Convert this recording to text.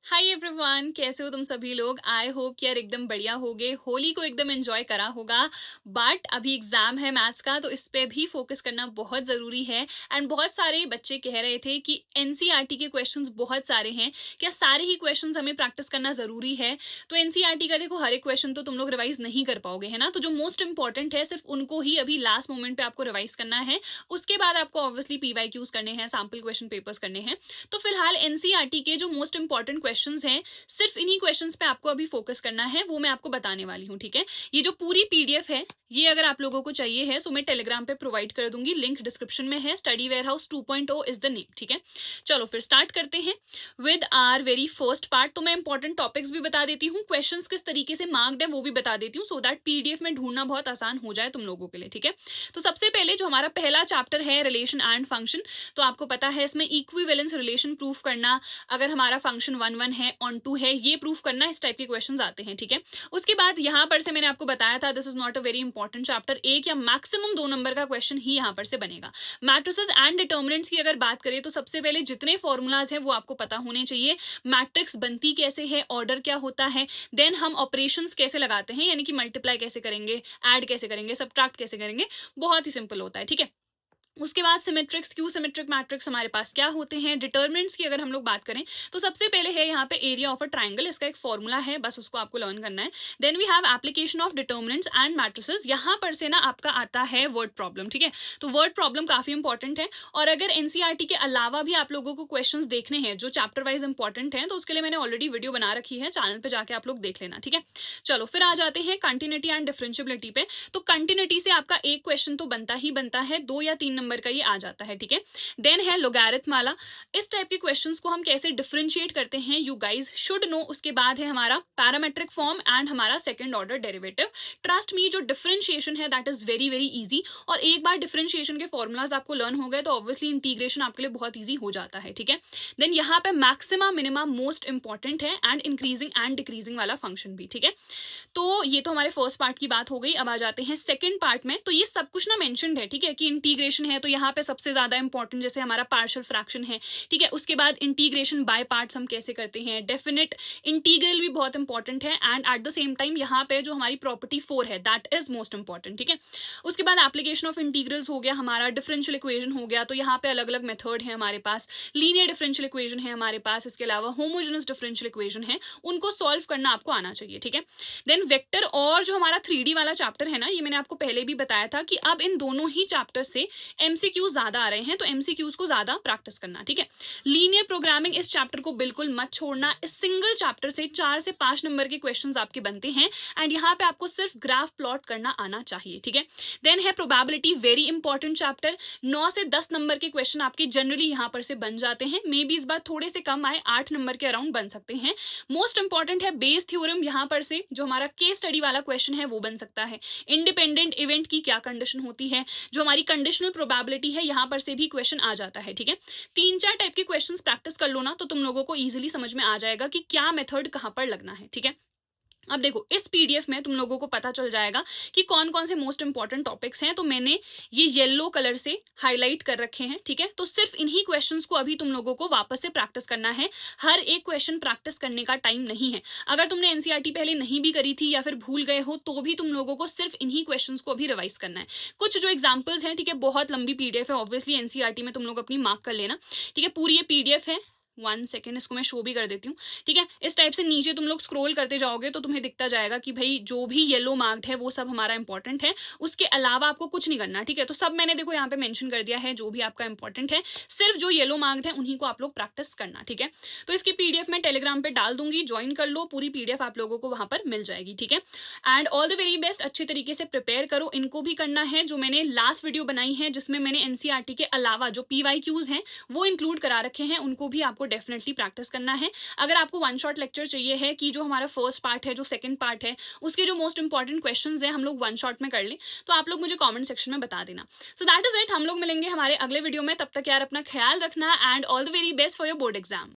Hi everyone, कैसे हो तुम सभी लोग। आई होप कि यार एकदम बढ़िया होगे, होली को एकदम एंजॉय करा होगा। बट अभी एग्जाम है मैथ्स का, तो इस पे भी फोकस करना बहुत ज़रूरी है। एंड बहुत सारे बच्चे कह रहे थे कि एनसीईआरटी के क्वेश्चंस बहुत सारे हैं, क्या सारे ही क्वेश्चंस हमें प्रैक्टिस करना ज़रूरी है। तो एनसीईआरटी का देखो, हर एक क्वेश्चन तो तुम लोग रिवाइज नहीं कर पाओगे, है ना। तो जो मोस्ट इंपॉर्टेंट है सिर्फ उनको ही अभी लास्ट मोमेंट पे आपको रिवाइज करना है। उसके बाद आपको ऑब्वियसली पीवाईक्यूज करने हैं, सैम्पल क्वेश्चन पेपर्स करने हैं। तो फिलहाल एनसीईआरटी के जो मोस्ट इंपॉर्टेंट क्वेश्चंस हैं, सिर्फ इन्हीं क्वेश्चंस पे आपको अभी फोकस करना है, वो मैं आपको बताने वाली हूँ, ठीक है। ये जो पूरी पीडीएफ है, ये अगर आप लोगों को चाहिए है सो मैं टेलीग्राम पे प्रोवाइड कर दूंगी, लिंक डिस्क्रिप्शन में है। स्टडी वेयर हाउस 2.0 इज द नेम, ठीक है। चलो फिर स्टार्ट करते हैं with our very first part. तो मैं इंपॉर्टेंट टॉपिक्स भी बता देती हूँ, क्वेश्चंस किस तरीके से मार्क्ड है वो भी बता देती हूँ, सो दैट पीडीएफ में ढूंढना बहुत आसान हो जाए तुम लोगों के लिए, ठीक है। तो सबसे पहले जो हमारा पहला चैप्टर है, रिलेशन एंड फंक्शन। तो आपको पता है इसमें इक्विवेलेंस रिलेशन प्रूफ करना, अगर हमारा फंक्शन 1 1 है, ऑन 2 है, ये प्रूफ करना, इस टाइप के क्वेश्चंस आते हैं, ठीक है। उसके बाद यहाँ पर से मैंने आपको बताया था, this is not a very important chapter, एक या मैक्सिमम 2 नंबर का क्वेश्चन ही यहाँ पर से बनेगा। मैट्रिसेस एंड डिटर्मिनेंट्स की अगर बात करें तो सबसे पहले जितने फॉर्मूलाज हैं वो आपको पता होने चाहिए। मैट्रिक्स बनती कैसे है, ऑर्डर क्या होता है, देन हम ऑपरेशंस कैसे लगाते हैं, यानी कि मल्टीप्लाई कैसे करेंगे, ऐड कैसे करेंगे, सब्ट्रैक्ट कैसे करेंगे, बहुत ही सिंपल होता है, ठीक है। उसके बाद सिमेट्रिक्स, क्यू सिमेट्रिक मैट्रिक्स हमारे पास क्या होते हैं। डिटर्मिनेंट्स की अगर हम लोग बात करें तो सबसे पहले है यहाँ पे एरिया ऑफ अ ट्राइंगल, इसका एक फॉर्मूला है, बस उसको आपको लर्न करना है। Then we have application of determinants and matrices, यहाँ पर से ना आपका आता है वर्ड प्रॉब्लम, ठीक है। तो वर्ड प्रॉब्लम काफी इंपॉर्टेंट है। और अगर एनसीईआरटी के अलावा भी आप लोगों को क्वेश्चन देखने हैं जो चैप्टर वाइज इंपॉर्टेंट है, तो उसके लिए मैंने ऑलरेडी वीडियो बना रखी है, चैनल पे जाके आप लोग देख लेना, ठीक है। चलो फिर आ जाते हैं कंटिन्यूटी एंड डिफरेंशियबिलिटी पे। तो कंटिन्यूटी से आपका एक क्वेश्चन तो बनता ही बनता है, 2 या 3 नंबर का ये आ जाता है, ठीक है। देन है लोगैरिथमाला, इस टाइप के क्वेश्चंस को हम कैसे डिफरेंशिएट करते हैं, यू गाइज शुड नो। उसके बाद है हमारा पैरामेट्रिक फॉर्म एंड हमारा second order derivative. Trust me, जो डिफरेंशिएशन है that is very very easy. और एक बार डिफरेंशिएशन के फॉर्मुलाज आपको लर्न हो गए तो ऑब्वियसली इंटीग्रेशन आपके लिए बहुत ईजी हो जाता है, ठीक है। देन यहाँ पे मैक्सिमा मिनिमा मोस्ट इंपॉर्टेंट है, एंड इंक्रीजिंग एंड डिक्रीजिंग वाला फंक्शन भी, ठीक है। तो ये तो हमारे फर्स्ट पार्ट की बात हो गई। अब आ जाते हैं सेकंड पार्ट में। तो ये सब कुछ ना मेंशन्ड है, ठीक है, कि इंटीग्रेशन है तो यहाँ पे सबसे ज्यादा इंपॉर्टेंट जैसे हमारा पार्शियल फ्रैक्शन है, ठीक है। उसके बाद इंटीग्रेशन बाय पार्ट्स हम कैसे करते हैं, डेफिनेट इंटीग्रल भी बहुत इंपॉर्टेंट है। And at the same time यहाँ पे जो हमारी प्रॉपर्टी 4 है दैट इज मोस्ट इंपॉर्टेंट, ठीक है। उसके बाद एप्लीकेशन ऑफ इंटीग्रल्स हो गया, हमारा डिफरेंशियल इक्वेशन हो गया। तो यहाँ पे अलग अलग मेथड है हमारे पास, लीनियर डिफरेंशियल इक्वेशन है हमारे पास, इसके अलावा होमोजेनस डिफरेंशियल इक्वेशन है, उनको सॉल्व करना आपको आना चाहिए, ठीक है। देन वेक्टर और जो हमारा 3D वाला चैप्टर है ना, ये मैंने आपको पहले भी बताया था कि अब इन दोनों ही चैप्टर से एमसीक्यूज ज्यादा आ रहे हैं, तो एमसीक्यूज को ज्यादा प्रैक्टिस करना, ठीक है। लीनियर प्रोग्रामिंग, इस चैप्टर को बिल्कुल मत छोड़ना। इस सिंगल चैप्टर से 4 से 5 नंबर के क्वेश्चंस आपके बनते हैं, एंड यहाँ पे आपको सिर्फ ग्राफ प्लॉट करना आना चाहिए, ठीक है। देन है प्रोबेबिलिटी, वेरी इंपॉर्टेंट चैप्टर। 9 से 10 नंबर के क्वेश्चन आपके जनरली यहाँ पर से बन जाते हैं, मे बी इस बार थोड़े से कम आए, 8 नंबर के अराउंड बन सकते हैं। मोस्ट इंपॉर्टेंट है बेस थ्योरम, यहाँ पर से जो हमारा केस स्टडी वाला क्वेश्चन है वो बन सकता है। इंडिपेंडेंट इवेंट की क्या कंडीशन होती है, जो हमारी कंडीशनल प्रोबेबिलिटी है, यहाँ पर से भी क्वेश्चन आ जाता है, ठीक है। 3 4 टाइप के क्वेश्चंस प्रैक्टिस कर लो ना, तो तुम लोगों को इजीली समझ में आ जाएगा कि क्या मेथड कहाँ पर लगना है, ठीक है। अब देखो, इस पीडीएफ में तुम लोगों को पता चल जाएगा कि कौन कौन से मोस्ट इंपॉर्टेंट टॉपिक्स हैं। तो मैंने ये येलो कलर से हाईलाइट कर रखे हैं, ठीक है। तो सिर्फ इन्हीं क्वेश्चंस को अभी तुम लोगों को वापस से प्रैक्टिस करना है। हर एक क्वेश्चन प्रैक्टिस करने का टाइम नहीं है। अगर तुमने एनसीईआरटी पहले नहीं भी करी थी या फिर भूल गए हो, तो भी तुम लोगों को सिर्फ इन्हीं क्वेश्चंस को अभी रिवाइज करना है। कुछ जो एग्जाम्पल्स हैं, ठीक है, बहुत लंबी पीडीएफ है, ऑब्वियसली एनसीईआरटी में तुम लोग अपनी मार्क कर लेना, ठीक है। पूरी ये पीडीएफ है, 1 सेकेंड, इसको मैं शो भी कर देती हूँ, ठीक है। इस टाइप से नीचे तुम लोग स्क्रॉल करते जाओगे तो तुम्हें दिखता जाएगा कि भाई जो भी येलो मार्क्ड है वो सब हमारा इंपॉर्टेंट है, उसके अलावा आपको कुछ नहीं करना, ठीक है। तो सब मैंने देखो यहाँ पे मेंशन कर दिया है जो भी आपका इंपॉर्टेंट है, सिर्फ जो येलो मार्क्ड है उन्हीं को आप लोग प्रैक्टिस करना, ठीक है। तो इसकी पीडीएफ मैं टेलीग्राम पे डाल दूंगी, ज्वाइन कर लो, पूरी पीडीएफ आप लोगों को वहां पर मिल जाएगी, ठीक है। And all the very best, अच्छे तरीके से प्रिपेयर करो। इनको भी करना है जो मैंने लास्ट वीडियो बनाई है, जिसमें मैंने एनसीईआरटी के अलावा जो पीवाईक्यूज हैं वो इंक्लूड करा रखे हैं, उनको भी आपको डेफिनेटली प्रैक्टिस करना है। अगर आपको वन शॉट लेक्चर चाहिए है कि जो हमारा फर्स्ट पार्ट है, जो सेकंड पार्ट है, उसके जो मोस्ट इंपॉर्टेंट क्वेश्चंस हैं हम लोग वन शॉट में कर लें, तो आप लोग मुझे कमेंट सेक्शन में बता देना। सो दैट इज इट, हम लोग मिलेंगे हमारे अगले वीडियो में। तब तक यार अपना ख्याल रखना, and all the very best for your board exam.